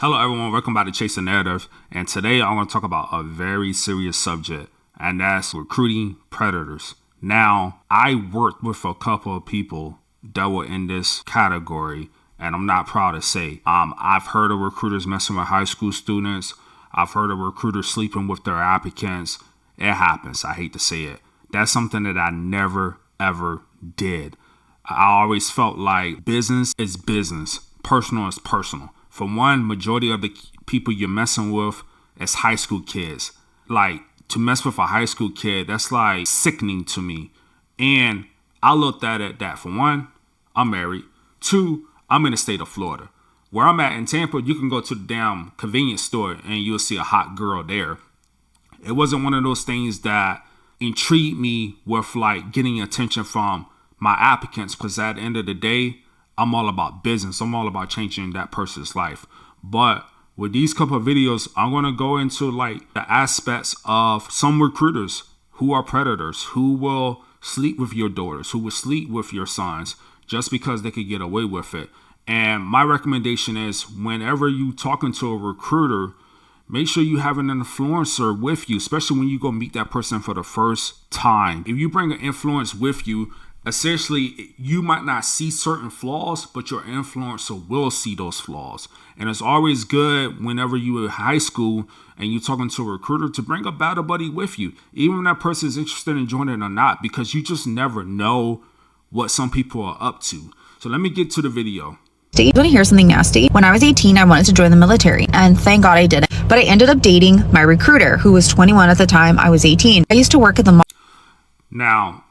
Hello everyone, welcome back to Chase the Narrative, and today I'm going to talk about a very serious subject, and that's recruiting predators. Now, I worked with a couple of people that were in this category, and I'm not proud to say. I've heard of recruiters messing with high school students. I've heard of recruiters sleeping with their applicants. It happens. I hate to say it. That's something that I never, ever did. I always felt like business is business. Personal is personal. For one, majority of the people you're messing with is high school kids. Like, to mess with a high school kid, that's like sickening to me. And I looked at it that, for one, I'm married. Two, I'm in the state of Florida. Where I'm at in Tampa, you can go to the damn convenience store and you'll see a hot girl there. It wasn't one of those things that intrigued me with like getting attention from my applicants, because at the end of the day, I'm all about business. I'm all about changing that person's life. But with these couple of videos, I'm going to go into like the aspects of some recruiters who are predators, who will sleep with your daughters, who will sleep with your sons just because they could get away with it. And my recommendation is, whenever you talking to a recruiter, make sure you have an influencer with you, especially when you go meet that person for the first time. If you bring an influence with you, essentially, you might not see certain flaws, but your influencer will see those flaws. And it's always good whenever you're in high school and you're talking to a recruiter to bring a battle buddy with you, even when that person is interested in joining or not, because you just never know what some people are up to. So let me get to the video. You want to hear something nasty? When I was 18, I wanted to join the military, and thank God I didn't. But I ended up dating my recruiter, who was 21 at the time. I was 18. I used to work at the mall. Now,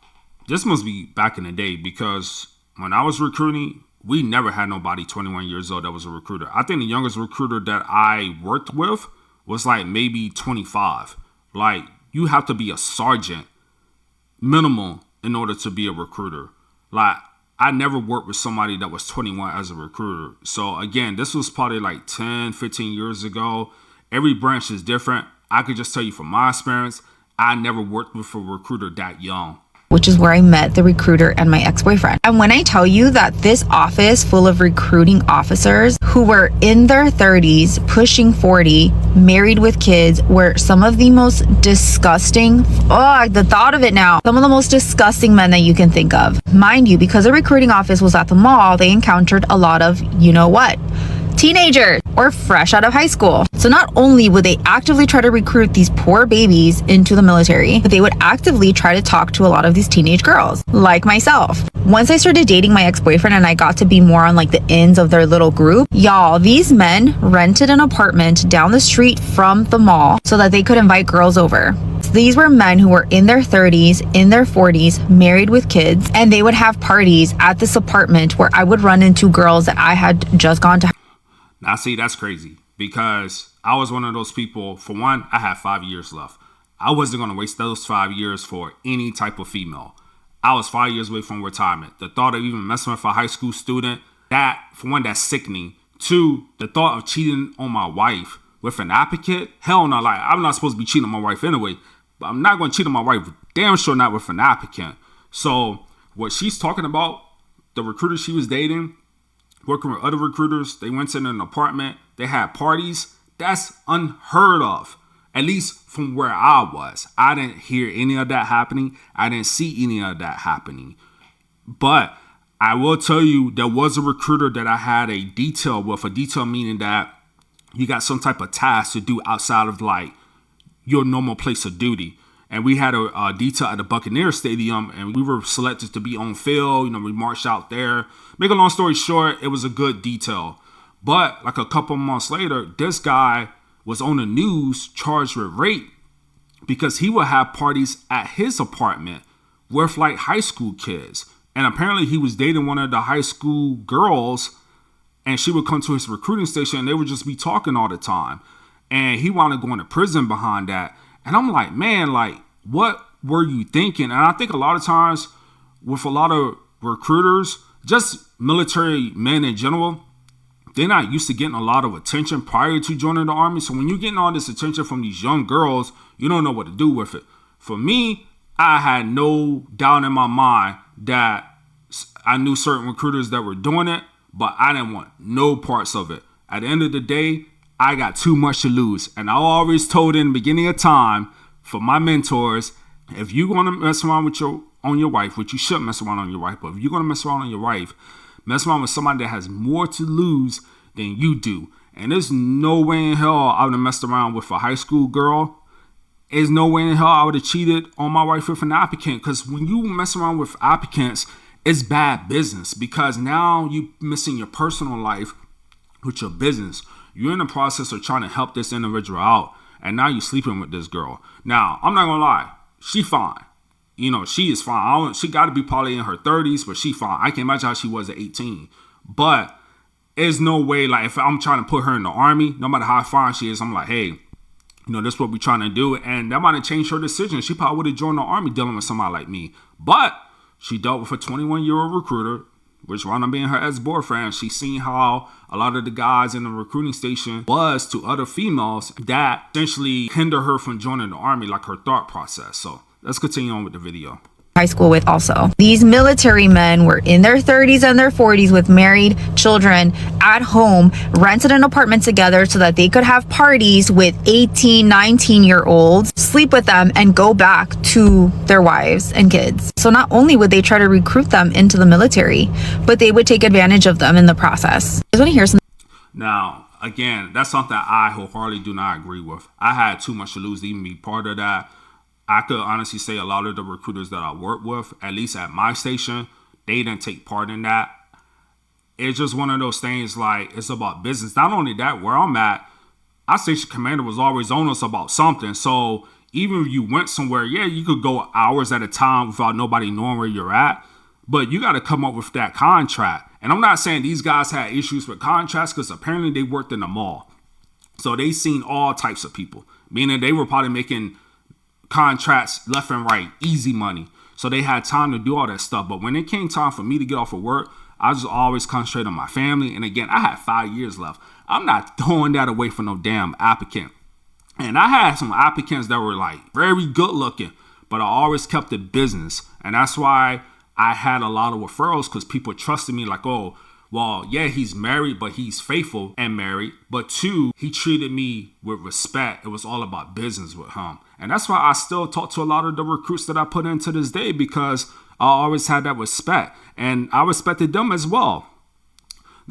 this must be back in the day, because when I was recruiting, we never had nobody 21 years old that was a recruiter. I think the youngest recruiter that I worked with was like maybe 25. Like, you have to be a sergeant minimum in order to be a recruiter. Like, I never worked with somebody that was 21 as a recruiter. So again, this was probably like 10, 15 years ago. Every branch is different. I could just tell you from my experience, I never worked with a recruiter that young, which is where I met the recruiter and my ex-boyfriend. And when I tell you that this office full of recruiting officers who were in their 30s, pushing 40, married with kids, were some of the most disgusting, the thought of it now, some of the most disgusting men that you can think of. Mind you, because the recruiting office was at the mall, they encountered a lot of, you know what? Teenagers or fresh out of high school. So not only would they actively try to recruit these poor babies into the military, but they would actively try to talk to a lot of these teenage girls, like myself. Once I started dating my ex-boyfriend and I got to be more on like the ends of their little group, y'all, these men rented an apartment down the street from the mall so that they could invite girls over. So these were men who were in their 30s, in their 40s, married with kids, and they would have parties at this apartment where I would run into girls that I had just gone to. Now, see, that's crazy, because I was one of those people. For one, I had 5 years left. I wasn't going to waste those 5 years for any type of female. I was 5 years away from retirement. The thought of even messing with a high school student, that, for one, that's sickening. Two, the thought of cheating on my wife with an applicant, hell no. Like, I'm not supposed to be cheating on my wife anyway, but I'm not going to cheat on my wife, damn sure not with an applicant. So what she's talking about, the recruiter she was dating, working with other recruiters, they went in an apartment, they had parties. That's unheard of, at least from where I was. I didn't hear any of that happening. I didn't see any of that happening. But I will tell you, there was a recruiter that I had a detail with. A detail meaning that you got some type of task to do outside of like your normal place of duty. And we had a detail at the Buccaneers Stadium, and we were selected to be on field. You know, we marched out there. Make a long story short, it was a good detail. But like a couple months later, this guy was on the news charged with rape because he would have parties at his apartment with like high school kids. And apparently he was dating one of the high school girls, and she would come to his recruiting station and they would just be talking all the time. And he wound up going to prison behind that. And I'm like, man, like, what were you thinking? And I think a lot of times with a lot of recruiters, just military men in general, they're not used to getting a lot of attention prior to joining the Army. So when you're getting all this attention from these young girls, you don't know what to do with it. For me, I had no doubt in my mind that I knew certain recruiters that were doing it, but I didn't want no parts of it. At the end of the day, I got too much to lose. And I always told in the beginning of time for my mentors, if you're going to mess around with on your wife, which you shouldn't mess around on your wife, but if you're going to mess around on your wife, mess around with somebody that has more to lose than you do. And there's no way in hell I would have messed around with a high school girl. There's no way in hell I would have cheated on my wife with an applicant. Because when you mess around with applicants, it's bad business. Because now you missing your personal life with your business. You're in the process of trying to help this individual out. And now you're sleeping with this girl. Now, I'm not going to lie. She fine. You know, she is fine. She got to be probably in her 30s, but she fine. I can imagine how she was at 18. But there's no way, like, if I'm trying to put her in the army, no matter how fine she is, I'm like, hey, you know, this is what we're trying to do. And that might have changed her decision. She probably would have joined the army dealing with somebody like me. But she dealt with a 21-year-old recruiter, which wound up being her ex-boyfriend. She's seen how a lot of the guys in the recruiting station was to other females that essentially hinder her from joining the army, like her thought process. So let's continue on with the video. High school with also. These military men were in their 30s and their 40s with married children at home, rented an apartment together so that they could have parties with 18, 19-year-olds, sleep with them, and go back to their wives and kids. So not only would they try to recruit them into the military, but they would take advantage of them in the process. I just want to hear some. Now, again, that's something I wholeheartedly do not agree with. I had too much to lose to even be part of that. I could honestly say a lot of the recruiters that I work with, at least at my station, they didn't take part in that. It's just one of those things, like, it's about business. Not only that, where I'm at, our station commander was always on us about something. So even if you went somewhere, yeah, you could go hours at a time without nobody knowing where you're at. But you got to come up with that contract. And I'm not saying these guys had issues with contracts, because apparently they worked in the mall. So they seen all types of people, meaning they were probably making contracts left and right, easy money. So they had time to do all that stuff. But when it came time for me to get off of work, I just always concentrate on my family. And again, I had 5 years left. I'm not throwing that away for no damn applicant. And I had some applicants that were like very good looking, but I always kept it business. And that's why I had a lot of referrals, because people trusted me, like, oh, well, yeah, he's married, but he's faithful and married. But two, he treated me with respect. It was all about business with him. And that's why I still talk to a lot of the recruits that I put in to this day, because I always had that respect. And I respected them as well.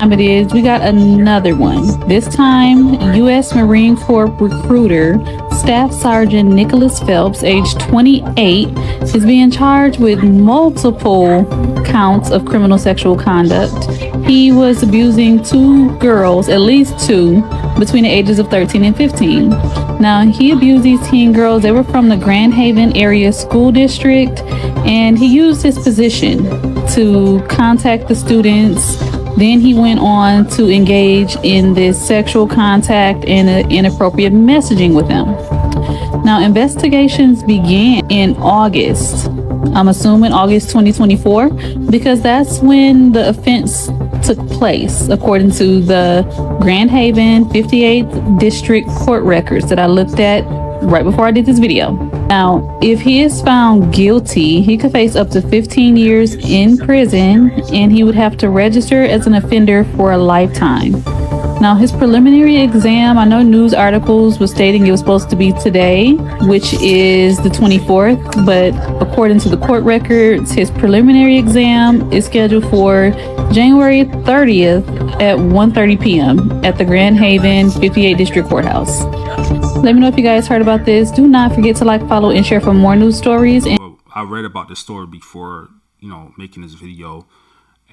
It is. We got another one. This time, U.S. Marine Corps recruiter, Staff Sergeant Nicholas Phelps, age 28, is being charged with multiple counts of criminal sexual conduct. He was abusing two girls, at least two, between the ages of 13 and 15. Now, he abused these teen girls. They were from the Grand Haven area school district, and he used his position to contact the students. Then he went on to engage in this sexual contact and inappropriate messaging with them. Now, investigations began in August. I'm assuming August 2024, because that's when the offense took place, according to the Grand Haven 58th District Court records that I looked at right before I did this video. Now, if he is found guilty, he could face up to 15 years in prison, and he would have to register as an offender for a lifetime. Now, his preliminary exam, I know news articles was stating it was supposed to be today, which is the 24th, but according to the court records, his preliminary exam is scheduled for January 30th at 1:30 p.m. at the Grand Haven 58 District Courthouse. Let me know if you guys heard about this. Do not forget to like, follow, and share for more news stories. I read about this story before, making this video.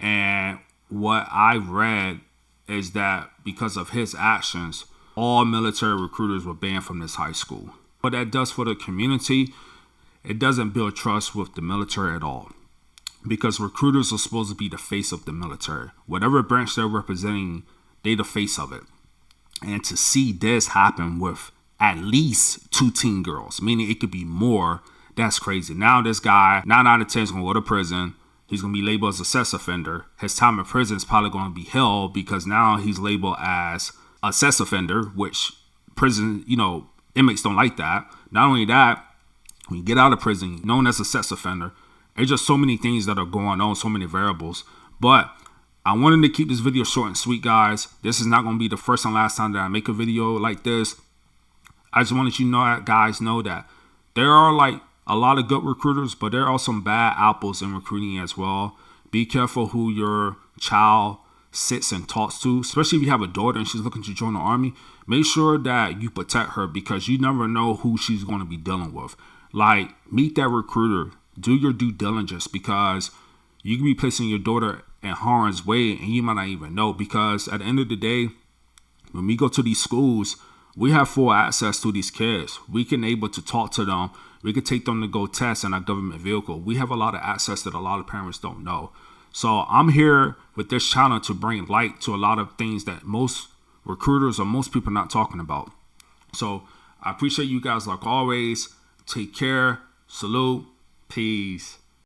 And what I read is that because of his actions, all military recruiters were banned from this high school. What that does for the community, it doesn't build trust with the military at all. Because recruiters are supposed to be the face of the military. Whatever branch they're representing, they're the face of it. And to see this happen with at least two teen girls, meaning it could be more, that's crazy. Now this guy, 9 out of 10 is going to go to prison. He's going to be labeled as a sex offender. His time in prison is probably going to be hell, because now he's labeled as a sex offender, which prison, inmates don't like that. Not only that, when you get out of prison, known as a sex offender, there's just so many things that are going on, so many variables. But I wanted to keep this video short and sweet, guys. This is not going to be the first and last time that I make a video like this. I just wanted you to know, guys, know that there are like a lot of good recruiters, but there are some bad apples in recruiting as well. Be careful who your child sits and talks to, especially if you have a daughter and she's looking to join the army. Make sure that you protect her, because you never know who she's going to be dealing with. Like, meet that recruiter, do your due diligence, because you can be placing your daughter in harm's way and you might not even know. Because at the end of the day, when we go to these schools, we have full access to these kids. We can able to talk to them. We can take them to go test in our government vehicle. We have a lot of access that a lot of parents don't know. So I'm here with this channel to bring light to a lot of things that most recruiters or most people are not talking about. So I appreciate you guys like always. Take care. Salute. Peace.